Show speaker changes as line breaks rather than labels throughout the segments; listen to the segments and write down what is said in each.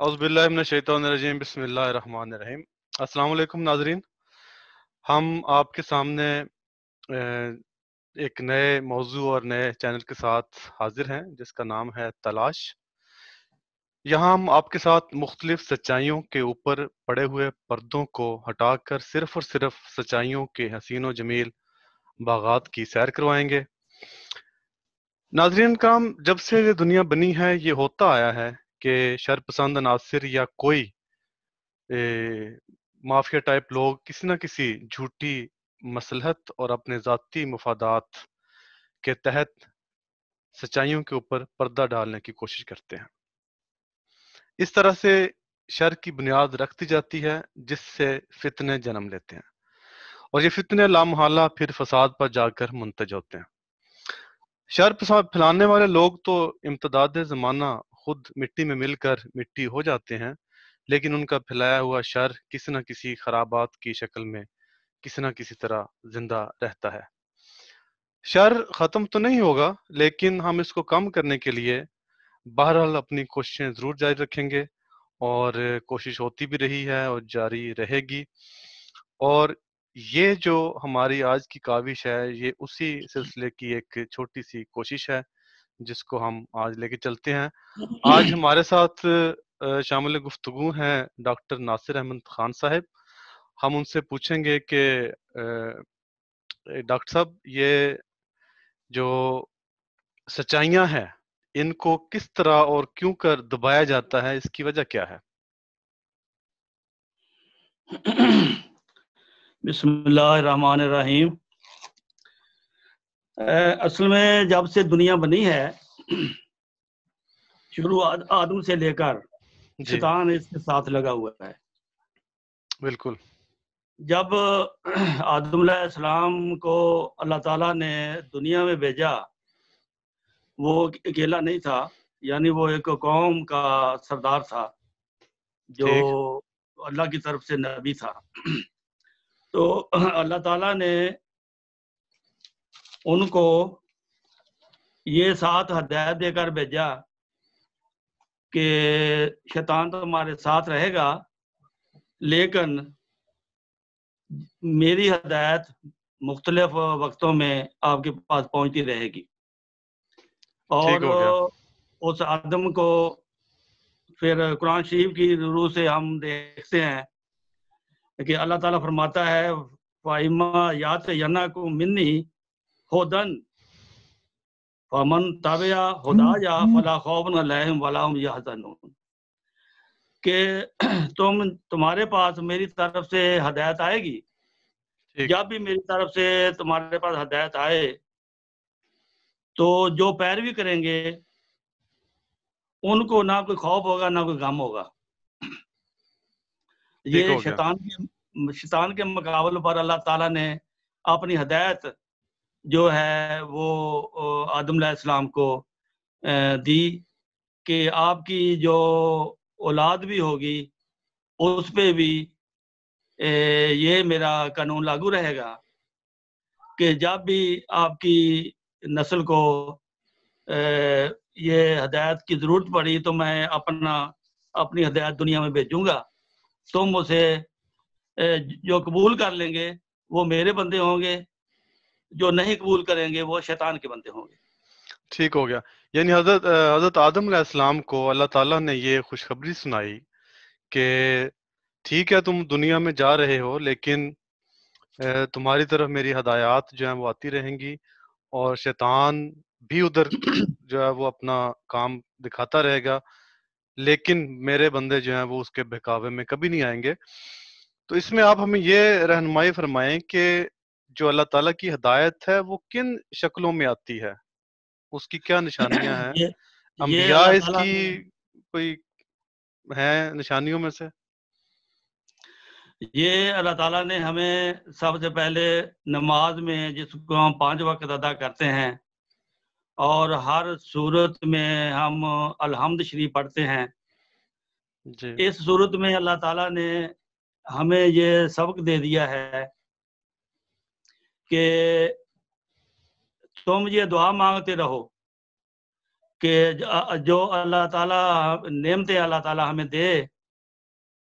اعوذ باللہ من الشیطان الرجیم بسم اللہ الرحمن الرحیم۔ السلام علیکم ناظرین، ہم آپ کے سامنے ایک نئے موضوع اور نئے چینل کے ساتھ حاضر ہیں جس کا نام ہے تلاش۔ یہاں ہم آپ کے ساتھ مختلف سچائیوں کے اوپر پڑے ہوئے پردوں کو ہٹا کر صرف اور صرف سچائیوں کے حسین و جمیل باغات کی سیر کروائیں گے۔ ناظرین کرام، جب سے یہ دنیا بنی ہے یہ ہوتا آیا ہے کہ شر پسند عناصر یا کوئی مافیا ٹائپ لوگ کسی نہ کسی جھوٹی مصلحت اور اپنے ذاتی مفادات کے تحت سچائیوں کے اوپر پردہ ڈالنے کی کوشش کرتے ہیں۔ اس طرح سے شر کی بنیاد رکھتی جاتی ہے جس سے فتنے جنم لیتے ہیں، اور یہ فتنے لامحالہ پھر فساد پر جا کر منتج ہوتے ہیں۔ شر پھیلانے والے لوگ تو امتداد زمانہ خود مٹی میں مل کر مٹی ہو جاتے ہیں، لیکن ان کا پھیلایا ہوا شر کسی نہ کسی خرابات کی شکل میں کسی نہ کسی طرح زندہ رہتا ہے۔ شر ختم تو نہیں ہوگا، لیکن ہم اس کو کم کرنے کے لیے بہرحال اپنی کوششیں ضرور جاری رکھیں گے، اور کوشش ہوتی بھی رہی ہے اور جاری رہے گی۔ اور یہ جو ہماری آج کی کاوش ہے یہ اسی سلسلے کی ایک چھوٹی سی کوشش ہے جس کو ہم آج لے کے چلتے ہیں۔ آج ہمارے ساتھ شامل گفتگو ہیں ڈاکٹر ناصر احمد خان صاحب۔ ہم ان سے پوچھیں گے کہ ڈاکٹر صاحب، یہ جو سچائیاں ہیں ان کو کس طرح اور کیوں کر دبایا جاتا ہے، اس کی وجہ کیا ہے؟
بسم اللہ الرحمن الرحیم۔ اصل میں جب سے دنیا بنی ہے، شروع آدم سے لے کر شیطان اس کے ساتھ لگا ہوا ہے۔
بالکل۔
جب آدم علیہ السلام کو اللہ تعالیٰ نے دنیا میں بھیجا، وہ اکیلا نہیں تھا، یعنی وہ ایک قوم کا سردار تھا جو اللہ کی طرف سے نبی تھا۔ تو اللہ تعالیٰ نے ان کو یہ 7 ہدایت دے کر بھیجا کہ شیطان تو ہمارے ساتھ رہے گا، لیکن میری ہدایت مختلف وقتوں میں آپ کے پاس پہنچتی رہے گی۔ اور اس آدم کو پھر قرآن شریف کی روح سے ہم دیکھتے ہیں کہ اللہ تعالیٰ فرماتا ہے فَإِمَّا يَأْتِيَنَّكُم مِّنِّي هُدًى فَمَن تَبِعَ هُدَايَ فَلَا خَوْفٌ عَلَيْهِمْ وَلَا هُمْ يَحْزَنُونَ، کہ تمہارے پاس میری طرف سے ہدایت آئے گی۔ جب بھی میری طرف سے تمہارے پاس ہدایت آئے تو جو پیروی کریں گے ان کو نہ کوئی خوف ہوگا نہ کوئی غم ہوگا۔ یہ شیطان کے مقابلے پر اللہ تعالیٰ نے اپنی ہدایت جو ہے وہ آدم علیہ السلام کو دی کہ آپ کی جو اولاد بھی ہوگی اس پہ بھی یہ میرا قانون لاگو رہے گا کہ جب بھی آپ کی نسل کو یہ ہدایت کی ضرورت پڑی تو میں اپنی ہدایت دنیا میں بھیجوں گا، تم اسے جو قبول کر لیں گے وہ میرے بندے ہوں گے، جو نہیں قبول کریں گے وہ شیطان کے بندے ہوں گے۔
ٹھیک ہو گیا۔ یعنی حضرت آدم علیہ السلام کو اللہ تعالیٰ نے یہ خوشخبری سنائی کہ ٹھیک ہے تم دنیا میں جا رہے ہو، لیکن تمہاری طرف میری ہدایات جو ہیں وہ آتی رہیں گی، اور شیطان بھی ادھر جو ہے وہ اپنا کام دکھاتا رہے گا، لیکن میرے بندے جو ہیں وہ اس کے بہکاوے میں کبھی نہیں آئیں گے۔ تو اس میں آپ ہمیں یہ رہنمائی فرمائیں کہ جو اللہ تعالیٰ کی ہدایت ہے وہ کن شکلوں میں آتی ہے، اس کی کیا نشانیاں ہیں؟ انبیاء اس کی کوئی ہیں نشانیوں میں سے؟
یہ اللہ تعالیٰ نے ہمیں سب سے پہلے نماز میں، جس کو ہم 5 وقت ادا کرتے ہیں، اور ہر صورت میں ہم الحمد شریف پڑھتے ہیں، اس صورت میں اللہ تعالیٰ نے ہمیں یہ سبق دے دیا ہے کہ تم یہ دعا مانگتے رہو کہ جو اللہ تعالیٰ نعمتیں اللہ تعالیٰ ہمیں دے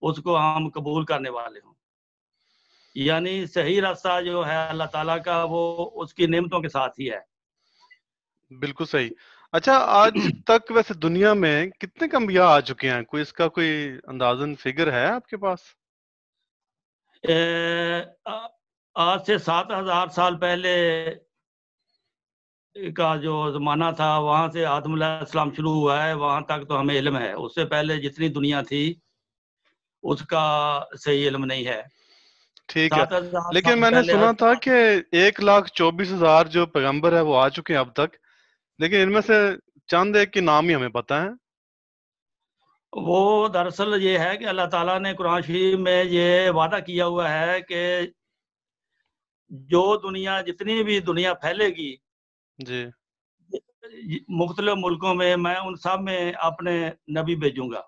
اس کو ہم قبول کرنے والے ہوں. یعنی صحیح راستہ جو ہے اللہ تعالیٰ کا وہ اس کی نعمتوں کے ساتھ ہی ہے.
بالکل صحیح. اچھا، آج تک ویسے دنیا میں کتنے انبیاء آ چکے ہیں؟ کوئی اس کا کوئی اندازن فگر ہے آپ کے پاس؟
آج سے 7,000 سال پہلے کا جو زمانہ تھا وہاں سے آدم علیہ السلام شروع ہوا ہے، وہاں تک تو ہمیں علم ہے. اس سے پہلے جتنی دنیا تھی اس کا صحیح علم نہیں ہے.
ٹھیک ہے، لیکن میں نے سنا تھا کہ 1,24,000 جو پیغمبر ہے وہ آ چکے ہیں اب تک، لیکن ان میں سے چند ایک کے نام ہی ہمیں پتہ ہیں.
وہ دراصل یہ ہے کہ اللہ تعالیٰ نے قرآن شریف میں یہ وعدہ کیا ہوا ہے کہ جو دنیا جتنی بھی دنیا پھیلے گی
جی
مختلف ملکوں میں ان سب میں اپنے نبی بھیجوں گا.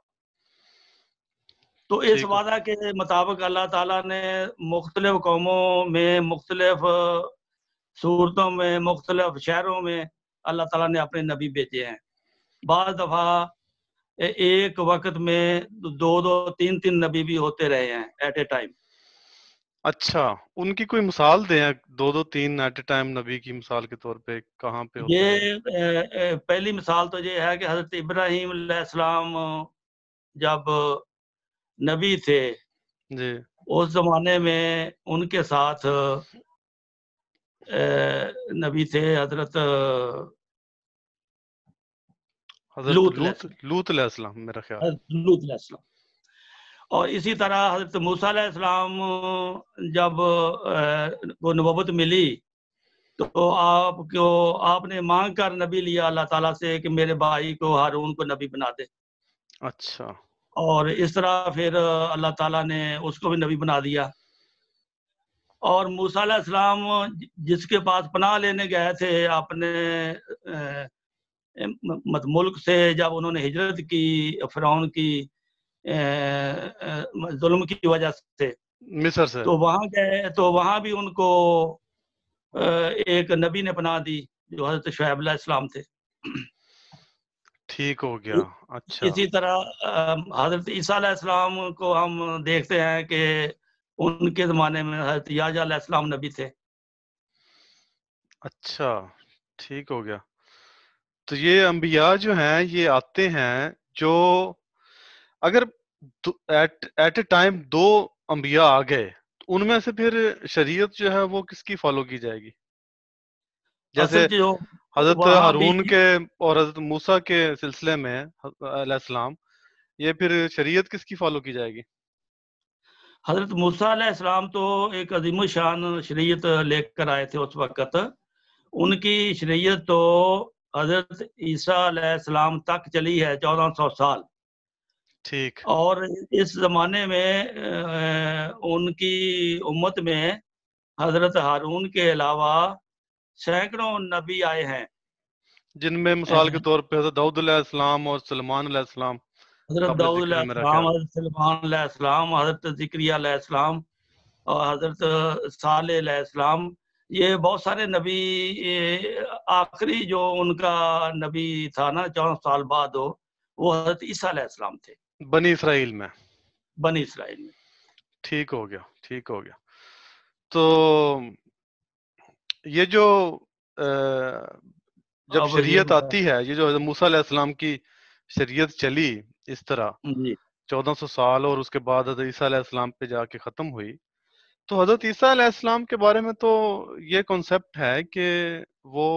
تو اس وعدہ کے مطابق اللہ تعالیٰ نے مختلف قوموں میں مختلف صورتوں میں مختلف شہروں میں اللہ تعالیٰ نے اپنے نبی بھیجے ہیں. بعض دفعہ ایک وقت میں 2-3 نبی بھی ہوتے رہے ہیں ایٹ اے ٹائم.
اچھا، ان کی کوئی مثال دیں، 2-3 ایٹ اے ٹائم نبی کی مثال کے طور پہ کہاں پہ ہوتے ہیں؟
یہ پہلی مثال تو یہ ہے کہ حضرت ابراہیم علیہ السلام جب نبی تھے
جی
اس زمانے میں ان کے ساتھ نبی تھے حضرت لوط
علیہ السلام، میرا خیال
لوط علیہ السلام. اور اسی طرح حضرت موسیٰ علیہ السلام جب وہ نبوت ملی تو آپ نے مانگ کر نبی لیا اللہ تعالیٰ سے کہ میرے بھائی کو ہارون کو نبی بنا دے.
اچھا.
اور اس طرح پھر اللہ تعالیٰ نے اس کو بھی نبی بنا دیا. اور موسیٰ علیہ السلام جس کے پاس پناہ لینے گئے تھے اپنے ملک سے، جب انہوں نے ہجرت کی فرعون کی ظلم کی وجہ سے
مصر سے،
تو وہاں گئے تو وہاں بھی ان کو ایک نبی نے پناہ دی جو حضرت شعیب علیہ السلام تھے.
ٹھیک ہو گیا. اچھا.
اسی طرح حضرت عیسیٰ علیہ السلام کو ہم دیکھتے ہیں کہ ان کے زمانے میں حضرت یحییٰ علیہ السلام نبی تھے.
اچھا، ٹھیک ہو گیا. تو یہ انبیاء جو ہیں یہ آتے ہیں، جو اگر ایٹ اے ٹائم 2 انبیاء آ گئے تو ان میں سے پھر شریعت جو ہے وہ کس کی فالو کی جائے گی؟ جیسے حضرت ہارون کے اور حضرت موسیٰ کے سلسلے میں علیہ السلام، یہ پھر شریعت کس کی فالو کی جائے گی؟
حضرت موسیٰ علیہ السلام تو ایک عظیم الشان شریعت لے کر آئے تھے اس وقت. ان کی شریعت تو حضرت عیسیٰ علیہ السلام تک چلی ہے 1400 سال.
ٹھیک.
اور اس زمانے میں ان کی امت میں حضرت ہارون کے علاوہ سینکڑوں نبی آئے ہیں،
جن میں مثال کے طور پہ حضرت داؤد علیہ السلام اور سلیمان علیہ السلام.
حضرت داؤد علیہ السلام، حضرت سلیمان علیہ السلام، حضرت زکریا علیہ السلام اور حضرت صالح علیہ السلام. یہ بہت سارے نبی. آخری جو ان کا نبی تھا نا 14 سال بعد وہ حضرت عیسیٰ علیہ السلام تھے
بنی اسرائیل میں. ٹھیک ہو گیا، ٹھیک ہو گیا. تو یہ جو جب شریعت آتی ہے، یہ جو حضرت موسیٰ علیہ السلام کی شریعت چلی اس طرح 1400 سال اور اس کے بعد حضرت عیسیٰ علیہ السلام پہ جا کے ختم ہوئی، تو حضرت عیسیٰ علیہ السلام کے بارے میں تو یہ کنسپٹ ہے کہ وہ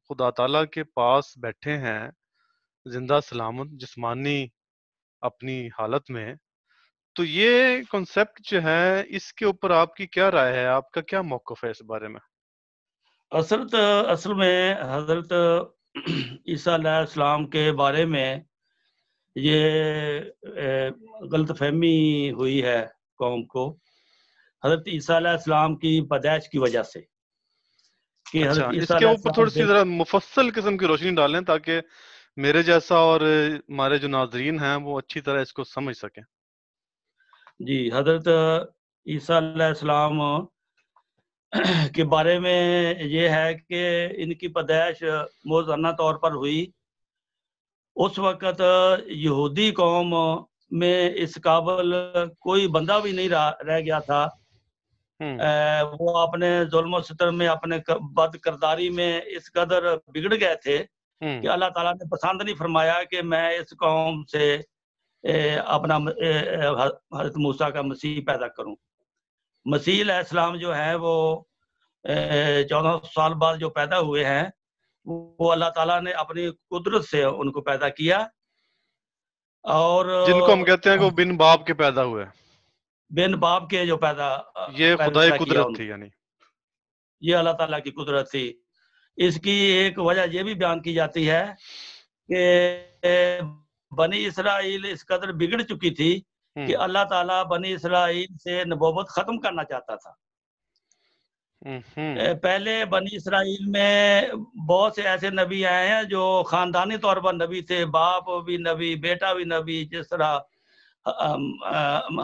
خدا تعالیٰ کے پاس بیٹھے ہیں زندہ سلامت جسمانی اپنی حالت میں. تو یہ کنسپٹ جو ہے اس کے اوپر آپ کی کیا رائے ہے؟ آپ کا کیا موقف ہے اس بارے میں؟
اصل میں حضرت عیسیٰ علیہ السلام کے بارے میں یہ غلط فہمی ہوئی ہے قوم کو حضرت عیسیٰ علیہ السلام کی پیدائش کی وجہ سے.
اچھا، اس کے اوپر تھوڑی سی ذرا مفصل قسم کی روشنی ڈالیں تاکہ میرے جیسا اور ہمارے جو ناظرین ہیں وہ اچھی طرح اس کو سمجھ سکیں.
جی، حضرت عیسیٰ علیہ السلام کے بارے میں یہ ہے کہ ان کی پیدائش موزانہ طور پر ہوئی اس وقت یہودی قوم میں اس قابل کوئی بندہ بھی نہیں رہ گیا تھا. وہ اپنے ظلم و ستم میں، اپنے بد کرداری میں اس قدر بگڑ گئے تھے کہ اللہ تعالیٰ نے پسند نہیں فرمایا کہ میں اس قوم سے اپنا حضرت موسیٰ کا مسیح پیدا کروں. مسیح علیہ السلام جو ہے وہ 14 سال بعد جو پیدا ہوئے ہیں، وہ اللہ تعالیٰ نے اپنی قدرت سے ان کو پیدا کیا، اور
جن کو ہم کہتے ہیں کہ وہ بن باپ کے پیدا ہوئے،
بن باپ کے جو پیدا
یہ خدائی
کیا
قدرت تھی. یعنی
یہ اللہ تعالیٰ کی قدرت تھی. اس کی ایک وجہ یہ بھی بیان کی جاتی ہے کہ بنی اسرائیل اس قدر بگڑ چکی تھی کہ اللہ تعالیٰ بنی اسرائیل سے نبوت ختم کرنا چاہتا تھا. پہلے بنی اسرائیل میں بہت سے ایسے نبی آئے ہیں جو خاندانی طور پر نبی تھے، باپ بھی نبی، بیٹا بھی نبی. جس طرح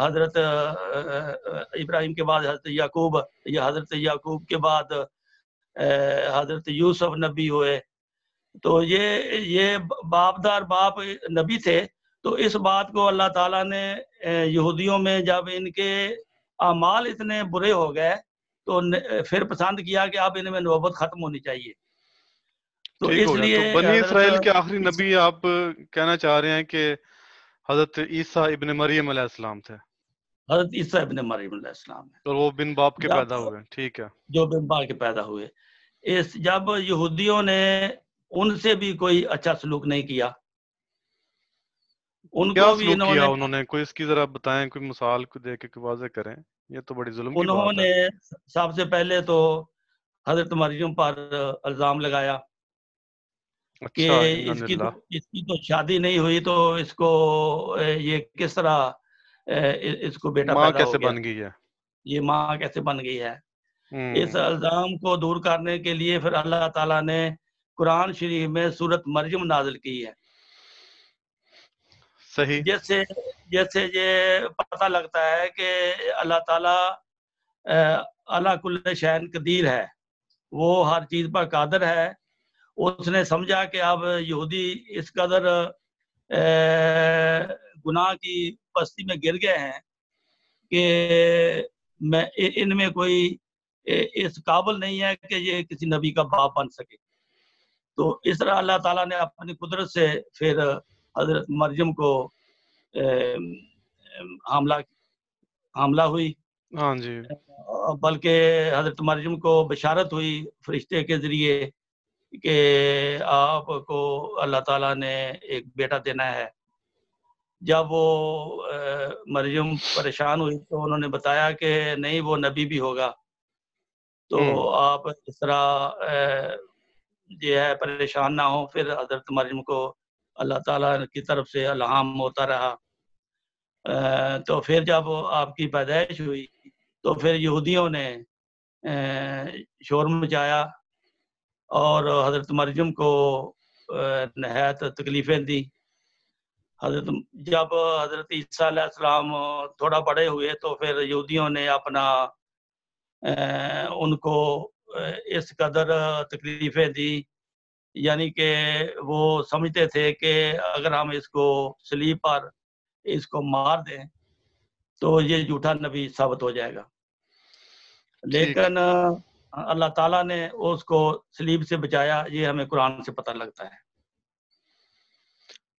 حضرت ابراہیم کے بعد حضرت یعقوب، یا حضرت یعقوب کے بعد حضرت یوسف نبی ہوئے. تو یہ باپ دار باپ نبی تھے. تو اس بات کو اللہ تعالیٰ نے یہودیوں میں جب ان کے اعمال اتنے برے ہو گئے تو پھر پسند کیا کہ اب ان میں نبوت ختم ہونی چاہیے. تو اس لیے
بنی اسرائیل کے آخری نبی آپ کہنا چاہ رہے ہیں کہ حضرت عیسیٰ ابن مریم علیہ السلام تھے.
حضرت عیسیٰ ابن مریم علیہ السلام ہے،
اور وہ بن باپ کے پیدا ہوئے. ٹھیک ہے،
جو بن باپ کے پیدا ہوئے. جب یہودیوں نے ان سے بھی کوئی اچھا سلوک نہیں کیا، ان
کیا
کو بھی
سلوک کیا انہوں نے؟ کوئی اس کی ذرا بتائیں، کوئی مثال کو دے کے واضح کریں. یہ تو بڑی ظلم کی بات ہے.
انہوں نے سب سے پہلے تو حضرت مریم پر الزام لگایا کہ اس کی تو شادی نہیں ہوئی، تو اس کو یہ کس طرح اس کو بیٹا
ماں
پیدا ہو
کیسے
گیا،
بن گئی ہے،
یہ ماں کیسے بن گئی ہے. اس الزام کو دور کرنے کے لیے پھر اللہ تعالیٰ نے قرآن شریف میں سورت مریم نازل کی ہے.
صحیح.
جیسے یہ پتہ لگتا ہے کہ اللہ تعالیٰ اللہ کل شین قدیر ہے، وہ ہر چیز پر قادر ہے. اس نے سمجھا کہ اب یہودی اس قدر گناہ کی پستی میں گر گئے ہیں کہ ان میں کوئی اس قابل نہیں ہے کہ یہ کسی نبی کا باپ بن سکے. تو اس طرح اللہ تعالیٰ نے اپنی قدرت سے پھر حضرت مریم کو حاملہ ہوئی.
ہاں جی.
بلکہ حضرت مریم کو بشارت ہوئی فرشتے کے ذریعے کہ آپ کو اللہ تعالیٰ نے ایک بیٹا دینا ہے. جب وہ مریم پریشان ہوئی تو انہوں نے بتایا کہ نہیں، وہ نبی بھی ہوگا. تو آپ اس طرح جو ہے پریشان نہ ہو. پھر حضرت مریم کو اللہ تعالیٰ کی طرف سے الہام ہوتا رہا. تو پھر جب آپ کی پیدائش ہوئی تو پھر یہودیوں نے شور مچایا اور حضرت مریم کو نہایت تکلیفیں دی. جب حضرت عیسیٰ علیہ السلام تھوڑا بڑے ہوئے تو پھر یہودیوں نے ان کو اس قدر تکلیفیں دی، یعنی کہ وہ سمجھتے تھے کہ اگر ہم اس کو صلیب پر اس کو مار دیں تو یہ جھوٹا نبی ثابت ہو جائے گا. لیکن اللہ تعالیٰ نے اس کو صلیب سے بچایا. یہ ہمیں قرآن سے پتہ لگتا ہے.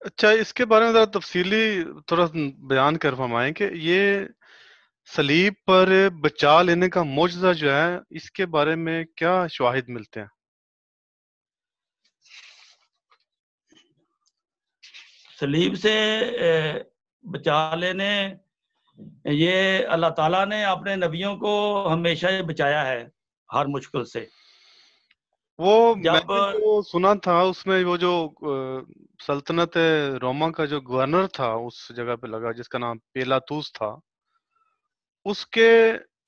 اچھا، اس کے بارے میں ذرا تفصیلی تھوڑا بیان کر فرمائیں کہ یہ صلیب پر بچا لینے کا معجزہ جو ہے، اس کے بارے میں کیا شواہد ملتے ہیں؟
صلیب سے بچا لینے، یہ اللہ تعالیٰ نے اپنے نبیوں کو ہمیشہ بچایا ہے ہر مشکل سے.
وہ میں نے جو سنا تھا اس میں وہ جو سلطنت روما کا جو گورنر تھا اس جگہ پہ لگا، جس کا نام پیلاطوس تھا، اس کے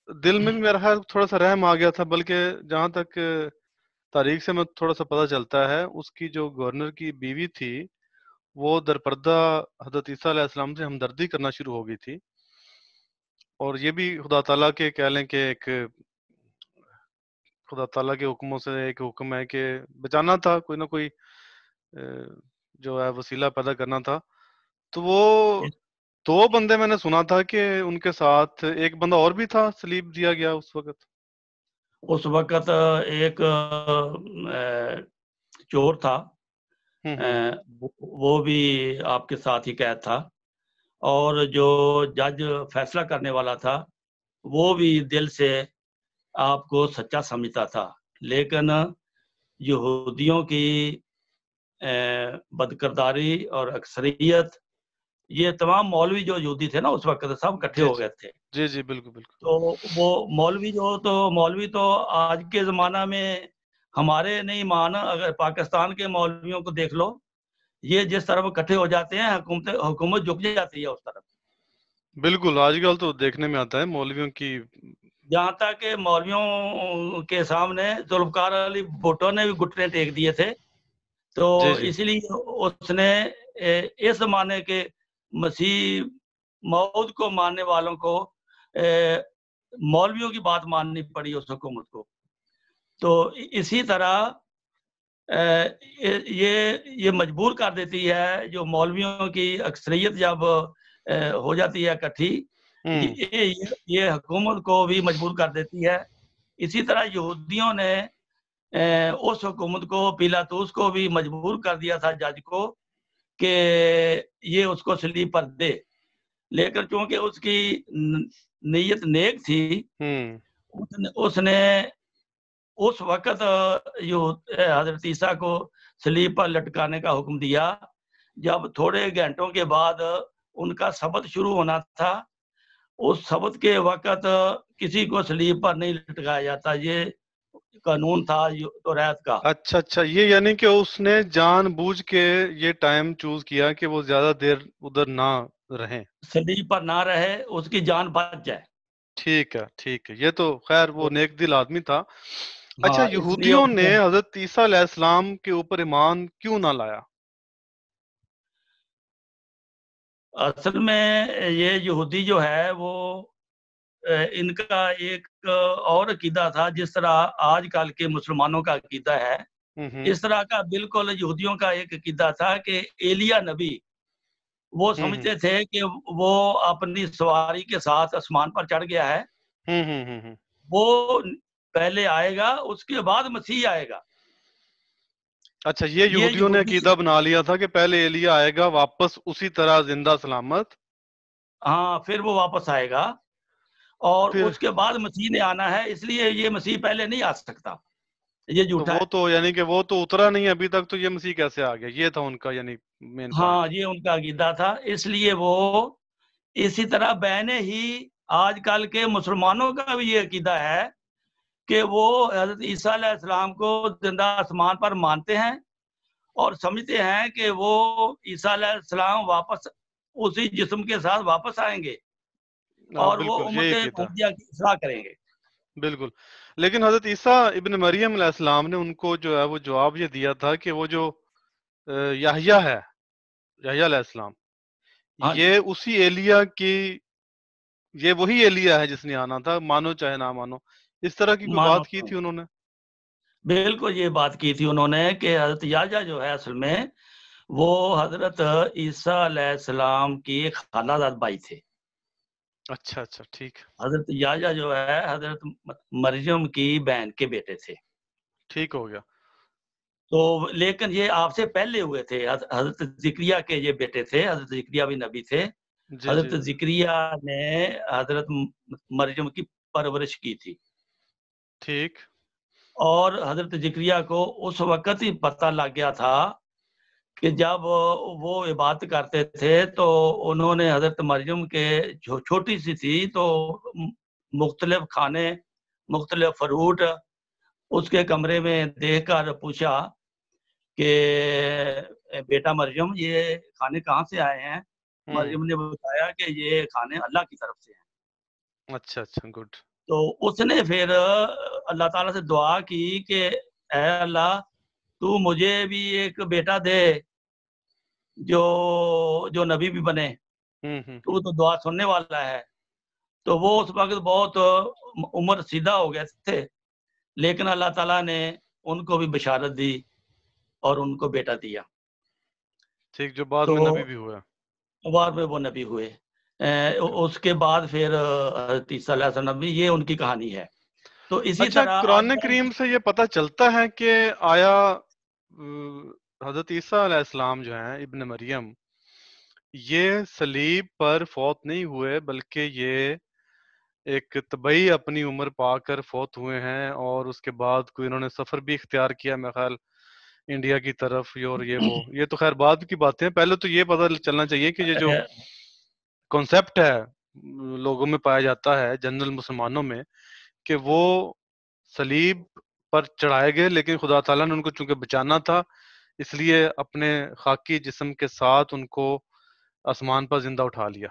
دل میں بھی میرا خیال تھوڑا سا رحم آ گیا تھا. بلکہ جہاں تک تاریخ سے میں تھوڑا سا پتہ چلتا ہے، اس کی جو گورنر کی بیوی تھی وہ درپردہ حضرت عیسیٰ علیہ السلام سے ہمدردی کرنا شروع ہو گئی تھی. اور یہ بھی خدا تعالیٰ کے کہہ لیں کہ ایک خدا تعالیٰ کے حکموں سے ایک حکم ہے کہ بچانا تھا. کوئی نہ کوئی جو ہے وسیلہ پیدا کرنا تھا، تو وہ 2 بندے میں نے سنا تھا کہ ان کے ساتھ ایک بندہ اور بھی تھا سلیب دیا گیا اس وقت.
اس وقت ایک چور تھا، وہ بھی آپ کے ساتھ ہی قید تھا، اور جو جج فیصلہ کرنے والا تھا وہ بھی دل سے آپ کو سچا سمجھتا تھا، لیکن یہودیوں کی بدکرداری اور اکثریت، یہ تمام مولوی جو یہودی تھے نا اس وقت سب اکٹھے ہو گئے تھے.
جی جی بالکل بالکل.
تو وہ مولوی تو آج کے زمانہ میں ہمارے نہیں مان، اگر پاکستان کے مولویوں کو دیکھ لو، یہ جس طرف اکٹھے ہو جاتے ہیں حکومت جھک جاتی ہے اس طرف.
بالکل آج کل تو دیکھنے میں آتا ہے مولویوں کی،
جہاں تک کہ مولویوں کے سامنے ذوالفقار علی بھٹو نے بھی گھٹنے ٹیک دیے تھے. تو اسی لیے اس نے اس زمانے کے مسیح موعود کو ماننے والوں کو مولویوں کی بات ماننی پڑی اس حکومت کو. تو اسی طرح یہ مجبور کر دیتی ہے، جو مولویوں کی اکثریت جب ہو جاتی ہے اکٹھی، یہ حکومت کو بھی مجبور کر دیتی ہے. اسی طرح یہودیوں نے اس حکومت کو، پیلاطوس کو بھی مجبور کر دیا تھا جج کو کہ یہ اس کو صلیب پر دے، لیکن چونکہ اس کی نیت نیک تھی، اس نے اس وقت حضرت عیسیٰ کو صلیب پر لٹکانے کا حکم دیا. جب تھوڑے گھنٹوں کے بعد ان کا سبت شروع ہونا تھا، اس سبت کے وقت کسی کو صلیب پر نہیں لٹکایا جاتا، یہ قانون تھا توریت کا.
اچھا یہ یعنی کہ اس نے جان بوجھ کے یہ ٹائم چوز کیا کہ وہ زیادہ دیر ادھر نہ رہیں،
صلیب پر نہ رہے، اس کی جان بچ جائے.
ٹھیک ہے، یہ تو خیر وہ نیک دل آدمی تھا. اچھا،
ہاں،
یہودیوں نے حضرت عیسیٰ علیہ السلام کے اوپر ایمان کیوں نہ لایا؟
اصل میں یہ یہودی جو ہے وہ ان کا ایک اور عقیدہ تھا، جس طرح آج کل کے مسلمانوں کا عقیدہ ہے، اس طرح کا بالکل یہودیوں کا ایک عقیدہ تھا کہ ایلییا نبی، وہ سمجھتے تھے کہ وہ اپنی سواری کے ساتھ آسمان پر چڑھ گیا ہے، وہ پہلے آئے گا، اس کے بعد مسیح آئے گا.
اچھا، یہ یہودیوں نے عقیدہ بنا لیا تھا کہ پہلے ایلیا آئے گا واپس اسی طرح زندہ سلامت،
ہاں، پھر وہ واپس آئے گا اور اس کے بعد مسیح نے آنا ہے، اس لیے یہ مسیح پہلے نہیں آ سکتا. یہ جھوٹا ہے.
وہ تو یعنی کہ وہ تو اترا نہیں ابھی تک، تو یہ مسیح کیسے آ گیا؟ یہ تھا ان کا یعنی مین پوائنٹ.
ہاں، یہ ان کا عقیدہ تھا. اس لیے وہ اسی طرح بہنیں ہی آج کل کے مسلمانوں کا بھی یہ عقیدہ ہے کہ وہ حضرت عیسیٰ علیہ السلام کو زندہ آسمان پر مانتے ہیں اور سمجھتے ہیں کہ وہ عیسیٰ علیہ السلام واپس اسی جسم کے ساتھ واپس آئیں گے اور وہ امت محمدیہ کی اصلاح کریں گے.
بالکل. لیکن حضرت عیسیٰ ابن مریم علیہ السلام نے ان کو جو ہے وہ جواب یہ دیا تھا کہ وہ جو یحییٰ ہے، یحییٰ علیہ السلام، یہ اسی ایلیا کی، یہ وہی ایلیا ہے جس نے آنا تھا، مانو چاہے نہ مانو. اس طرح کی کوئی بات کی تھی انہوں نے؟
بالکل یہ بات کی تھی انہوں نے کہ حضرت یحییٰ جو ہے اصل میں وہ حضرت عیسیٰ علیہ السلام کی خالہ زاد بھائی تھے.
اچھا ٹھیک.
حضرت یحییٰ جو ہے حضرت مریم کی بہن کے بیٹے تھے.
ٹھیک ہو گیا.
تو لیکن یہ آپ سے پہلے ہوئے تھے، حضرت زکریا کے یہ بیٹے تھے. حضرت زکریا بھی نبی تھے. حضرت زکریا نے حضرت مریم کی پرورش کی تھی.
ٹھیک.
اور حضرت زکریا کو اس وقت ہی پتہ لگ گیا تھا کہ جب وہ عبادت کرتے تھے تو انہوں نے حضرت مریم کے جو چھوٹی سی تھی تو مختلف کھانے، مختلف فروٹ اس کے کمرے میں دیکھ کر پوچھا کہ بیٹا مریم، یہ کھانے کہاں سے آئے ہیں؟ مریم نے بتایا کہ یہ کھانے اللہ کی طرف سے ہیں.
اچھا گڈ.
تو اس نے پھر اللہ تعالیٰ سے دعا کی کہ اے اللہ، تو مجھے بھی ایک بیٹا دے جو نبی بھی بنے، تو دعا سننے والا ہے. تو وہ اس وقت بہت عمر سیدھا ہو گئے تھے، لیکن اللہ تعالیٰ نے ان کو بھی بشارت دی اور ان کو بیٹا دیا.
ٹھیک، جو بعد
تو
میں نبی بھی ہوا.
بعد میں وہ نبی ہوئے. اس کے بعد پھر حضرت عیسیٰ علیہ السلام نبی، یہ ان کی کہانی ہے. تو اسی
اچھا،
طرح
قرآن کریم سے یہ پتہ چلتا ہے کہ آیا حضرت عیسیٰ علیہ السلام جو ہیں ابن مریم، یہ صلیب پر فوت نہیں ہوئے، بلکہ یہ ایک طبعی اپنی عمر پا کر فوت ہوئے ہیں، اور اس کے بعد کوئی انہوں نے سفر بھی اختیار کیا میرے خیال انڈیا کی طرف، اور یہ تو خیر بعد کی باتیں ہیں. پہلے تو یہ پتہ چلنا چاہیے کہ یہ جو کانسیپٹ ہے لوگوں میں پایا جاتا ہے جنرل مسلمانوں میں، کہ وہ صلیب پر چڑھائے گئے، لیکن خدا تعالیٰ نے ان کو چونکہ بچانا تھا، اس لیے اپنے خاکی جسم کے ساتھ ان کو آسمان پر زندہ اٹھا لیا.